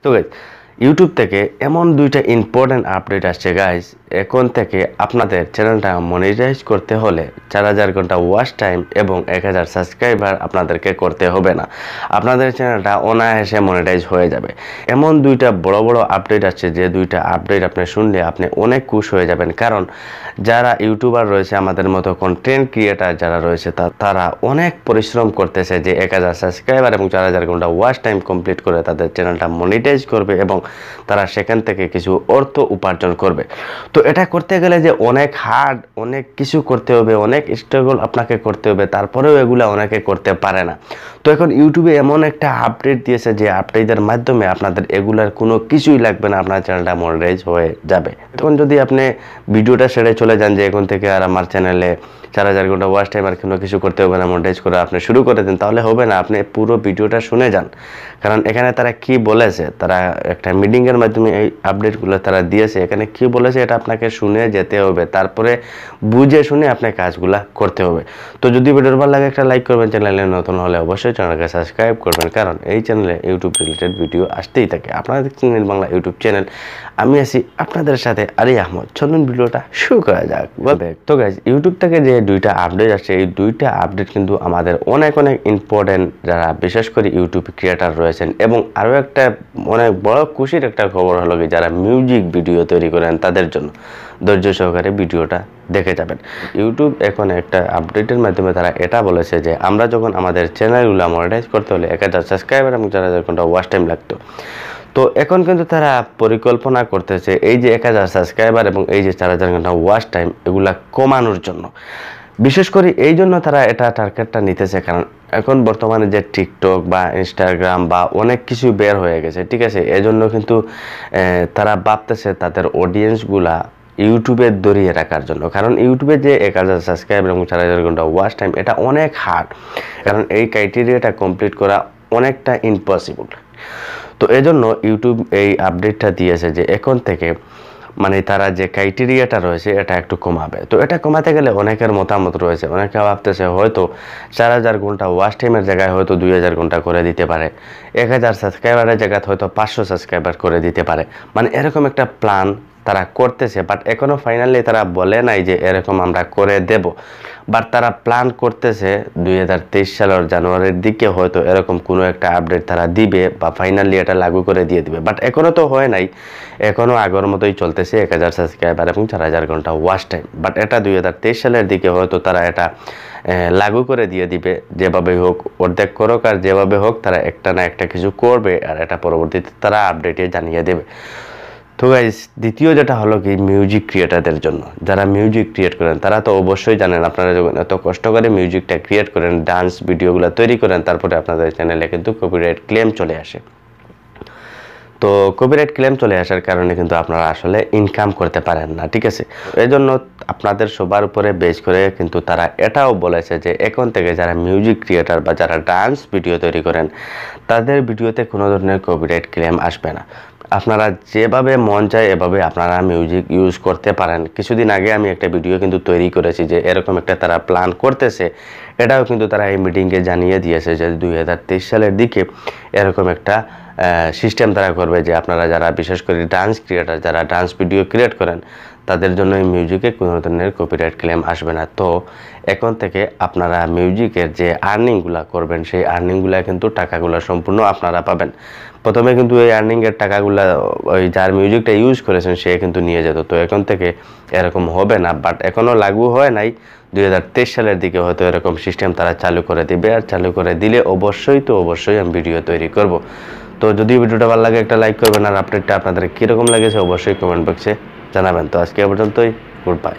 তো guys YouTube থেকে এমন দুইটা ইম্পর্টেন্ট আপডেট আসছে গাইজ। এখন থেকে আপনাদের চ্যানেলটা মনিটাইজ করতে হলে 4000 ঘন্টা ওয়াচ টাইম এবং 1000 সাবস্ক্রাইবার আপনাদেরকে করতে হবে না। আপনাদের চ্যানেলটা অনায়াসে মনিটাইজ হয়ে যাবে। এমন দুইটা বড় বড় আপডেট আসছে যে দুইটা আপডেট আপনি শুনলে আপনি অনেক খুশি হয়ে যাবেন। কারণ যারা ইউটিউবার রয়েছে, আমাদের মতো কন্টেন্ট ক্রিয়েটার যারা রয়েছে, তারা অনেক পরিশ্রম করতেছে যে 1000 সাবস্ক্রাইবার এবং 4000 ঘন্টা ওয়াচ টাইম কমপ্লিট করে তাদের চ্যানেলটা মনিটাইজ করবে এবং তারা সেখান থেকে কিছু অর্থ উপার্জন করবে। তো এটা করতে গেলে যে অনেক হার্ড, অনেক কিছু করতে হবে, অনেক স্ট্রাগল আপনাকে করতে হবে, তারপরেও এগুলা অনেকে করতে পারে না। তো এখন ইউটিউবে এমন একটা আপডেট দিয়েছে যে আপডেটের মাধ্যমে আপনাদের এগুলার কোনো কিছুই লাগবে না, আপনার চ্যানেলটা মনিটাইজ হয়ে যাবে। তখন যদি আপনি ভিডিওটা ছেড়ে চলে যান যে এখন থেকে আর আমার চ্যানেলে 4000 ঘন্টা ওয়াচ টাইম আর কোনো কিছু করতে হবে না, মনিটাইজ করে আপনি শুরু করে দেন, তাহলে হবে না। আপনি পুরো ভিডিওটা শুনে যান, কারণ এখানে তারা কি বলেছে, তারা একটা মিটিংয়ের মাধ্যমে এই আপডেটগুলো তারা দিয়েছে। এখানে কি বলেছে এটা আপনাকে শুনে যেতে হবে, তারপরে বুঝে শুনে আপনার কাজগুলা করতে হবে। তো যদি ভিডিওর ভালো লাগে একটা লাইক করবেন, চ্যানেলে নতুন হলে অবশ্যই চ্যানেলকে সাবস্ক্রাইব করবেন, কারণ এই চ্যানেলে ইউটিউব রিলেটেড ভিডিও আসতেই থাকে। আপনারা দেখছেন নীল বাংলা ইউটিউব চ্যানেল, আমি আছি আপনাদের সাথে আলী আহমদ। চলুন ভিডিওটা শুরু করা যাক। তো গাইজ ইউটিউব থেকে যে দুইটা আপডেট আসছে, এই দুইটা আপডেট কিন্তু আমাদের অনেক অনেক ইম্পর্টেন্ট, যারা বিশেষ করে ইউটিউব ক্রিয়েটার রয়েছেন। এবং আরও একটা অনেক বড় খুশির একটা খবর হলো কি, যারা মিউজিক ভিডিও তৈরি করেন তাদের জন্য ধৈর্য সহকারে ভিডিওটা দেখে যাবেন। ইউটিউব এখন একটা আপডেটের মাধ্যমে তারা এটা বলেছে যে আমরা যখন আমাদের চ্যানেলগুলো মনিটাইজ করতে হলে 1000 সাবস্ক্রাইবার এবং 4000 ঘন্টা ওয়াচ টাইম লাগতো, তো এখন কিন্তু তারা পরিকল্পনা করতেছে এই যে 1000 সাবস্ক্রাইবার এবং এই যে 4000 ঘন্টা ওয়াচ টাইম এগুলা কমানোর জন্য। বিশেষ করে এই জন্য তারা এটা টার্গেটটা নিতেছে, কারণ এখন বর্তমানে যে টিকটক বা ইনস্টাগ্রাম বা অনেক কিছু বের হয়ে গেছে, ঠিক আছে। এজন্য কিন্তু তারা ভাবতেছে তাদের অডিয়েন্সগুলা ইউটিউবে ধরিয়ে রাখার জন্য। কারণ ইউটিউবে যে 1000 সাবস্ক্রাইবার এবং 4000 ঘন্টা ওয়াচ টাইম এটা অনেক হার্ড, কারণ এই ক্রাইটেরিয়াটা কমপ্লিট করা অনেকটা ইম্পসিবল। তো এজন্য ইউটিউব এই আপডেটটা দিয়েছে যে এখন থেকে মানে তারা যে ক্রাইটেরিয়াটা রয়েছে এটা একটু কমাবে। তো এটা কমাতে গেলে অনেকের মতামত রয়েছে, অনেকে ভাবতেছে হয়তো 4000 ঘন্টা ওয়াচ টাইমের জায়গায় হয়তো 2000 ঘন্টা করে দিতে পারে, 1000 সাবস্ক্রাইবারের জায়গায় হয়তো 500 সাবস্ক্রাইবার করে দিতে পারে, মানে এরকম একটা প্ল্যান তারা করতেছে। বাট এখনও ফাইনালি তারা বলে নাই যে এরকম আমরা করে দেব, বাট তারা প্ল্যান করতেছে 2023 সালের জানুয়ারির দিকে হয়তো এরকম কোনো একটা আপডেট তারা দিবে বা ফাইনালি এটা লাগু করে দিয়ে দিবে। বাট এখনও তো হয় নাই, এখনও আগের মতোই চলতেছে 1000 সাবস্ক্রাইবার এবং 4000 ঘন্টা ওয়াচ টাইম। বাট এটা 2023 সালের দিকে হয়তো তারা এটা লাগু করে দিয়ে দিবে। যেভাবে হোক, অর্ধেক করুক আর যেভাবে হোক, তারা একটা না একটা কিছু করবে আর এটা পরবর্তীতে তারা আপডেটে জানিয়ে দেবে। তো গাইস দ্বিতীয় যেটা হলো কি, মিউজিক ক্রিয়েটারদের জন্য, যারা মিউজিক ক্রিয়েট করেন তারা তো অবশ্যই জানেন, আপনারা যখন এত কষ্ট করে মিউজিকটা ক্রিয়েট করেন, ডান্স ভিডিওগুলো তৈরি করেন, তারপরে আপনাদের চ্যানেলে কিন্তু কপিরাইট ক্লেম চলে আসে। তো কপিরাইট ক্লেম চলে আসার কারণে কিন্তু আপনারা আসলে ইনকাম করতে পারেন না, ঠিক আছে। এই জন্য আপনাদের সবার উপরে বেস করে কিন্তু তারা এটাও বলেছে যে এখন থেকে যারা মিউজিক ক্রিয়েটার বা যারা ডান্স ভিডিও তৈরি করেন তাদের ভিডিওতে কোনো ধরনের কপিরাইট ক্লেম আসবে না। আপনারা যেভাবে মন চায় এভাবে আপনারা মিউজিক ইউজ করতে পারেন। কিছুদিন আগে আমি একটা ভিডিও কিন্তু তৈরি করেছি যে এরকম একটা তারা প্ল্যান করতেছে, এটাও কিন্তু তারা এই মিটিংয়ে জানিয়ে দিয়েছে যে 2023 সালের দিকে এরকম একটা সিস্টেম তারা করবে যে আপনারা যারা বিশেষ করে ডান্স ক্রিয়েটার, যারা ডান্স ভিডিও ক্রিয়েট করেন তাদের জন্য এই মিউজিকে কোনো ধরনের কপিরাইট ক্লেম আসবে না। তো এখন থেকে আপনারা মিউজিকের যে আর্নিংগুলো করবেন সেই আর্নিংগুলো কিন্তু টাকাগুলো সম্পূর্ণ আপনারা পাবেন। প্রথমে কিন্তু এই আর্নিংয়ের টাকাগুলো ওই যার মিউজিকটা ইউজ করেছেন সে কিন্তু নিয়ে যেত। তো এখন থেকে এরকম হবে না, বাট এখনও লাগু হয় নাই। 2023 সালের দিকে হয়তো এরকম সিস্টেম তারা চালু করে দিবে, আর চালু করে দিলে অবশ্যই আমি ভিডিও তৈরি করব। তো যদি ভিডিওটা ভালো লাগে একটা লাইক করবেন, আর আপডেটটা আপনাদের কীরকম লেগেছে অবশ্যই কমেন্ট বক্সে জানাবেন। তো আজকে এ পর্যন্তই, গুড বাই।